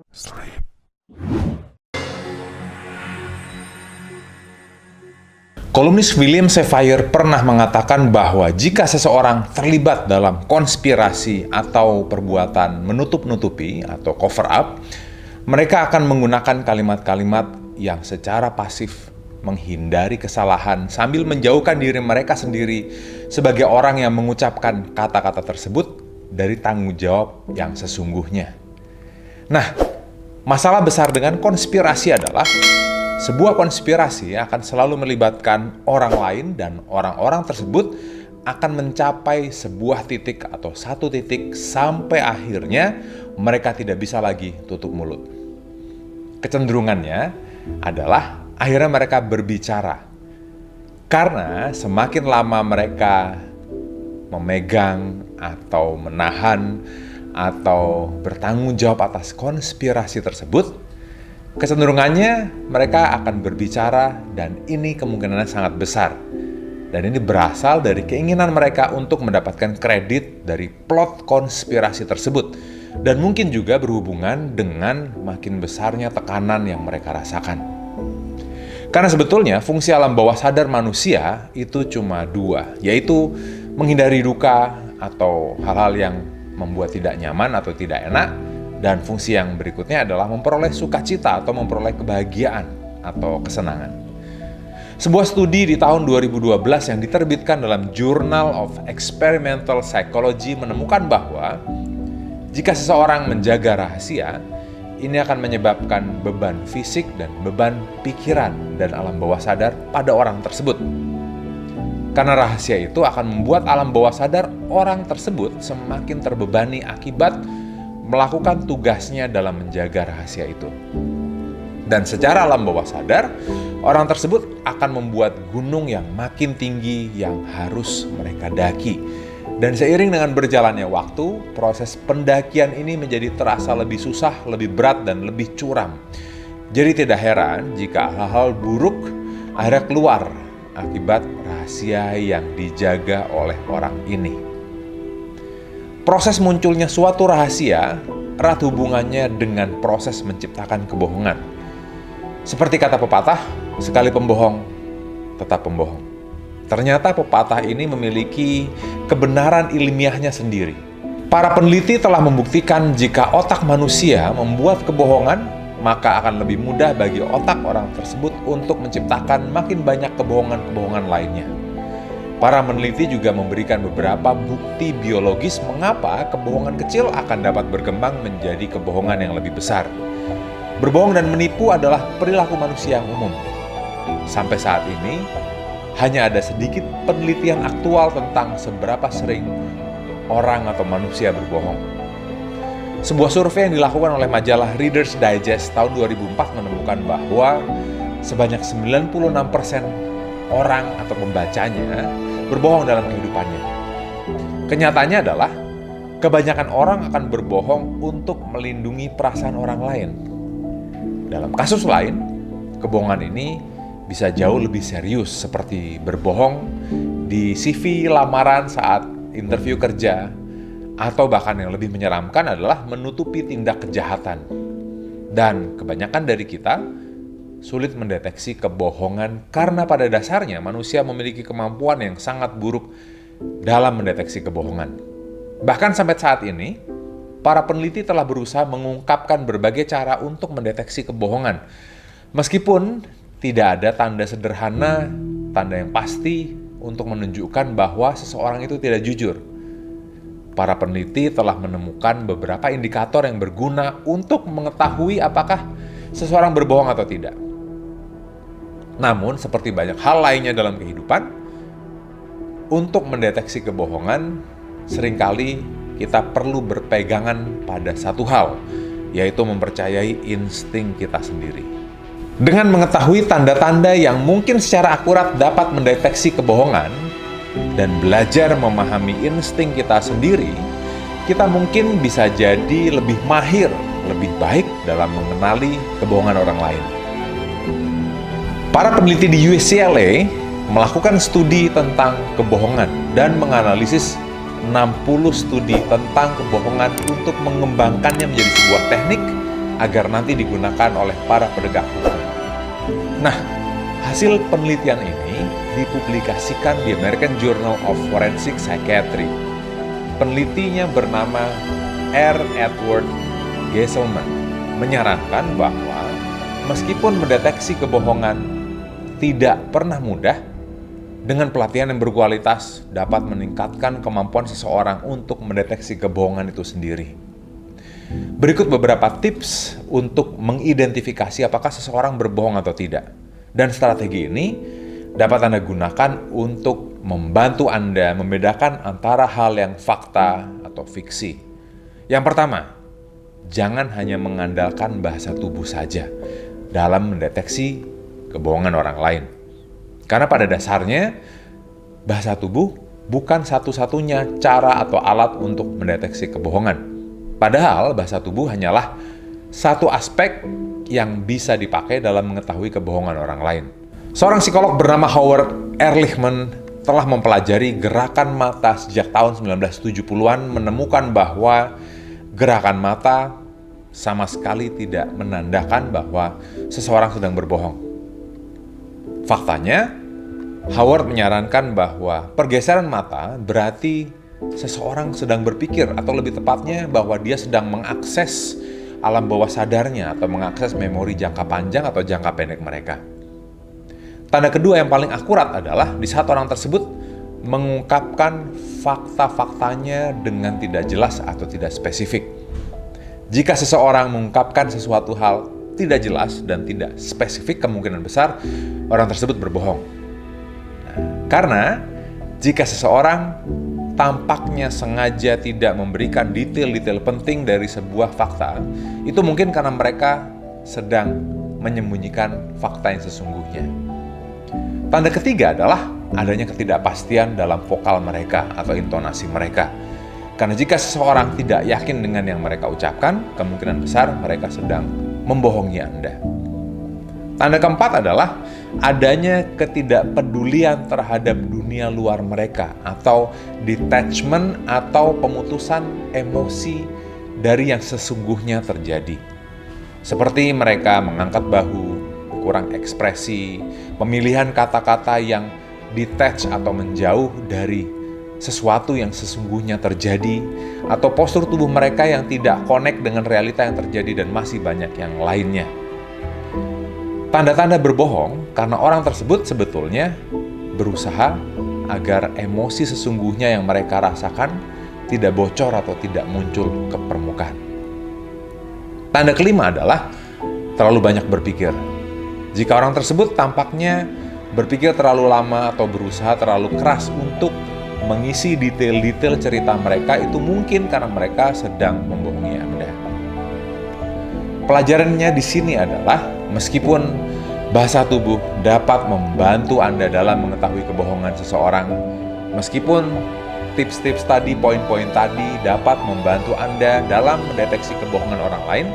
Sleep. Kolumnis William Shafire pernah mengatakan bahwa jika seseorang terlibat dalam konspirasi atau perbuatan menutup-nutupi atau cover up, mereka akan menggunakan kalimat-kalimat yang secara pasif menghindari kesalahan sambil menjauhkan diri mereka sendiri sebagai orang yang mengucapkan kata-kata tersebut dari tanggung jawab yang sesungguhnya. Nah, masalah besar dengan konspirasi adalah sebuah konspirasi akan selalu melibatkan orang lain dan orang-orang tersebut akan mencapai sebuah titik atau satu titik sampai akhirnya mereka tidak bisa lagi tutup mulut. Kecenderungannya adalah akhirnya mereka berbicara. Karena semakin lama mereka memegang atau menahan atau bertanggung jawab atas konspirasi tersebut, kecenderungannya mereka akan berbicara dan ini kemungkinannya sangat besar. Dan ini berasal dari keinginan mereka untuk mendapatkan kredit dari plot konspirasi tersebut. Dan mungkin juga berhubungan dengan makin besarnya tekanan yang mereka rasakan. Karena sebetulnya fungsi alam bawah sadar manusia itu cuma dua, yaitu menghindari duka atau hal-hal yang membuat tidak nyaman atau tidak enak. Dan fungsi yang berikutnya adalah memperoleh sukacita atau memperoleh kebahagiaan atau kesenangan. Sebuah studi di tahun 2012 yang diterbitkan dalam Journal of Experimental Psychology menemukan bahwa jika seseorang menjaga rahasia, ini akan menyebabkan beban fisik dan beban pikiran dan alam bawah sadar pada orang tersebut. Karena rahasia itu akan membuat alam bawah sadar orang tersebut semakin terbebani akibat melakukan tugasnya dalam menjaga rahasia itu. Dan secara alam bawah sadar, orang tersebut akan membuat gunung yang makin tinggi yang harus mereka daki. Dan seiring dengan berjalannya waktu, proses pendakian ini menjadi terasa lebih susah, lebih berat, dan lebih curam. Jadi tidak heran jika hal-hal buruk akhirnya keluar akibat rahasia yang dijaga oleh orang ini. Proses munculnya suatu rahasia erat hubungannya dengan proses menciptakan kebohongan. Seperti kata pepatah, sekali pembohong, tetap pembohong. Ternyata pepatah ini memiliki kebenaran ilmiahnya sendiri. Para peneliti telah membuktikan jika otak manusia membuat kebohongan, maka akan lebih mudah bagi otak orang tersebut untuk menciptakan makin banyak kebohongan-kebohongan lainnya. Para peneliti juga memberikan beberapa bukti biologis mengapa kebohongan kecil akan dapat berkembang menjadi kebohongan yang lebih besar. Berbohong dan menipu adalah perilaku manusia yang umum. Sampai saat ini, hanya ada sedikit penelitian aktual tentang seberapa sering orang atau manusia berbohong. Sebuah survei yang dilakukan oleh majalah Reader's Digest tahun 2004 menemukan bahwa sebanyak 96% orang atau pembacanya berbohong dalam kehidupannya. Kenyataannya adalah kebanyakan orang akan berbohong untuk melindungi perasaan orang lain. Dalam kasus lain, kebohongan ini bisa jauh lebih serius seperti berbohong di CV lamaran saat interview kerja, atau bahkan yang lebih menyeramkan adalah menutupi tindak kejahatan. Dan kebanyakan dari kita sulit mendeteksi kebohongan karena pada dasarnya manusia memiliki kemampuan yang sangat buruk dalam mendeteksi kebohongan. Bahkan sampai saat ini, para peneliti telah berusaha mengungkapkan berbagai cara untuk mendeteksi kebohongan. Meskipun tidak ada tanda sederhana, tanda yang pasti untuk menunjukkan bahwa seseorang itu tidak jujur. Para peneliti telah menemukan beberapa indikator yang berguna untuk mengetahui apakah seseorang berbohong atau tidak. Namun, seperti banyak hal lainnya dalam kehidupan, untuk mendeteksi kebohongan, seringkali kita perlu berpegangan pada satu hal, yaitu mempercayai insting kita sendiri. Dengan mengetahui tanda-tanda yang mungkin secara akurat dapat mendeteksi kebohongan, dan belajar memahami insting kita sendiri, kita mungkin bisa jadi lebih mahir, lebih baik dalam mengenali kebohongan orang lain. Para peneliti di UCLA melakukan studi tentang kebohongan dan menganalisis 60 studi tentang kebohongan untuk mengembangkannya menjadi sebuah teknik agar nanti digunakan oleh para penegak hukum. Nah, hasil penelitian ini dipublikasikan di American Journal of Forensic Psychiatry. Penelitinya bernama R. Edward Gesselman menyarankan bahwa meskipun mendeteksi kebohongan tidak pernah mudah, dengan pelatihan yang berkualitas dapat meningkatkan kemampuan seseorang untuk mendeteksi kebohongan itu sendiri. Berikut beberapa tips untuk mengidentifikasi apakah seseorang berbohong atau tidak. Dan strategi ini dapat Anda gunakan untuk membantu Anda membedakan antara hal yang fakta atau fiksi. Yang pertama, jangan hanya mengandalkan bahasa tubuh saja dalam mendeteksi kebohongan orang lain. Karena pada dasarnya, bahasa tubuh bukan satu-satunya cara atau alat untuk mendeteksi kebohongan. Padahal bahasa tubuh hanyalah satu aspek yang bisa dipakai dalam mengetahui kebohongan orang lain. Seorang psikolog bernama Howard Ehrlichman telah mempelajari gerakan mata sejak tahun 1970-an, menemukan bahwa gerakan mata sama sekali tidak menandakan bahwa seseorang sedang berbohong. Faktanya, Howard menyarankan bahwa pergeseran mata berarti seseorang sedang berpikir, atau lebih tepatnya bahwa dia sedang mengakses alam bawah sadarnya atau mengakses memori jangka panjang atau jangka pendek mereka. Tanda kedua yang paling akurat adalah di saat orang tersebut mengungkapkan fakta-faktanya dengan tidak jelas atau tidak spesifik. Jika seseorang mengungkapkan sesuatu hal tidak jelas dan tidak spesifik, kemungkinan besar orang tersebut berbohong. Karena jika seseorang tampaknya sengaja tidak memberikan detail-detail penting dari sebuah fakta, itu mungkin karena mereka sedang menyembunyikan fakta yang sesungguhnya. Tanda ketiga adalah adanya ketidakpastian dalam vokal mereka atau intonasi mereka. Karena jika seseorang tidak yakin dengan yang mereka ucapkan, kemungkinan besar mereka sedang membohongi Anda. Tanda keempat adalah adanya ketidakpedulian terhadap dunia luar mereka, atau detachment atau pemutusan emosi dari yang sesungguhnya terjadi. Seperti mereka mengangkat bahu, kurang ekspresi, pemilihan kata-kata yang detach atau menjauh dari sesuatu yang sesungguhnya terjadi, atau postur tubuh mereka yang tidak connect dengan realita yang terjadi, dan masih banyak yang lainnya. Tanda-tanda berbohong karena orang tersebut sebetulnya berusaha agar emosi sesungguhnya yang mereka rasakan tidak bocor atau tidak muncul ke permukaan. Tanda kelima adalah terlalu banyak berpikir. Jika orang tersebut tampaknya berpikir terlalu lama atau berusaha terlalu keras untuk mengisi detail-detail cerita mereka, itu mungkin karena mereka sedang membohongi Anda. Pelajarannya di sini adalah meskipun bahasa tubuh dapat membantu Anda dalam mengetahui kebohongan seseorang, meskipun tips-tips tadi, poin-poin tadi dapat membantu Anda dalam mendeteksi kebohongan orang lain,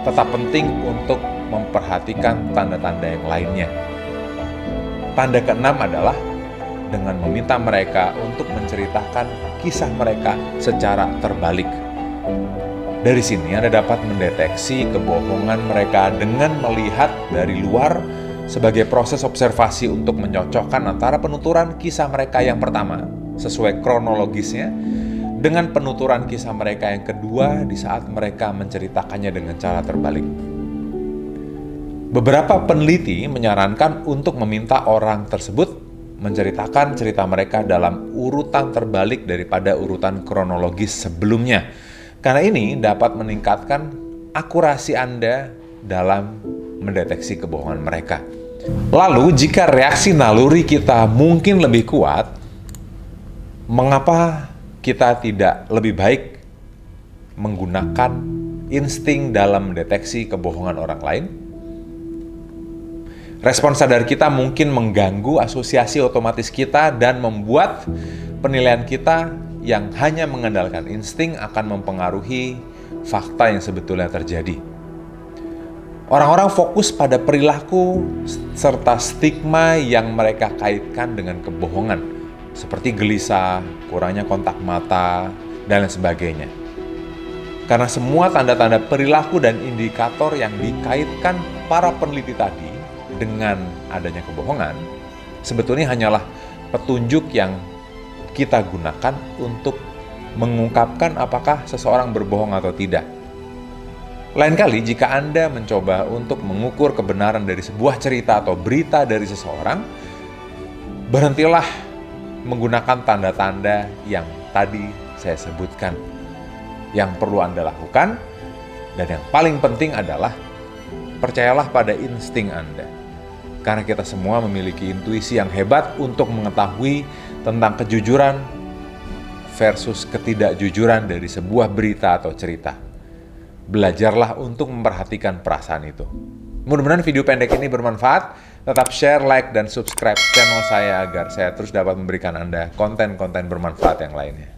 tetap penting untuk memperhatikan tanda-tanda yang lainnya. Tanda keenam adalah dengan meminta mereka untuk menceritakan kisah mereka secara terbalik. Dari sini Anda dapat mendeteksi kebohongan mereka dengan melihat dari luar sebagai proses observasi untuk menyocokkan antara penuturan kisah mereka yang pertama sesuai kronologisnya dengan penuturan kisah mereka yang kedua di saat mereka menceritakannya dengan cara terbalik. Beberapa peneliti menyarankan untuk meminta orang tersebut menceritakan cerita mereka dalam urutan terbalik daripada urutan kronologis sebelumnya. Karena ini dapat meningkatkan akurasi Anda dalam mendeteksi kebohongan mereka. Lalu, jika reaksi naluri kita mungkin lebih kuat, mengapa kita tidak lebih baik menggunakan insting dalam mendeteksi kebohongan orang lain? Respon sadar kita mungkin mengganggu asosiasi otomatis kita dan membuat penilaian kita yang hanya mengandalkan insting akan mempengaruhi fakta yang sebetulnya terjadi. Orang-orang fokus pada perilaku serta stigma yang mereka kaitkan dengan kebohongan, seperti gelisah, kurangnya kontak mata, dan lain sebagainya. Karena semua tanda-tanda perilaku dan indikator yang dikaitkan para peneliti tadi dengan adanya kebohongan, sebetulnya hanyalah petunjuk yang kita gunakan untuk mengungkapkan apakah seseorang berbohong atau tidak. Lain kali jika Anda mencoba untuk mengukur kebenaran dari sebuah cerita atau berita dari seseorang, berhentilah menggunakan tanda-tanda yang tadi saya sebutkan. Yang perlu Anda lakukan, dan yang paling penting adalah percayalah pada insting Anda. Karena kita semua memiliki intuisi yang hebat untuk mengetahui tentang kejujuran versus ketidakjujuran dari sebuah berita atau cerita. Belajarlah untuk memperhatikan perasaan itu. Mudah-mudahan video pendek ini bermanfaat. Tetap share, like, dan subscribe channel saya agar saya terus dapat memberikan Anda konten-konten bermanfaat yang lainnya.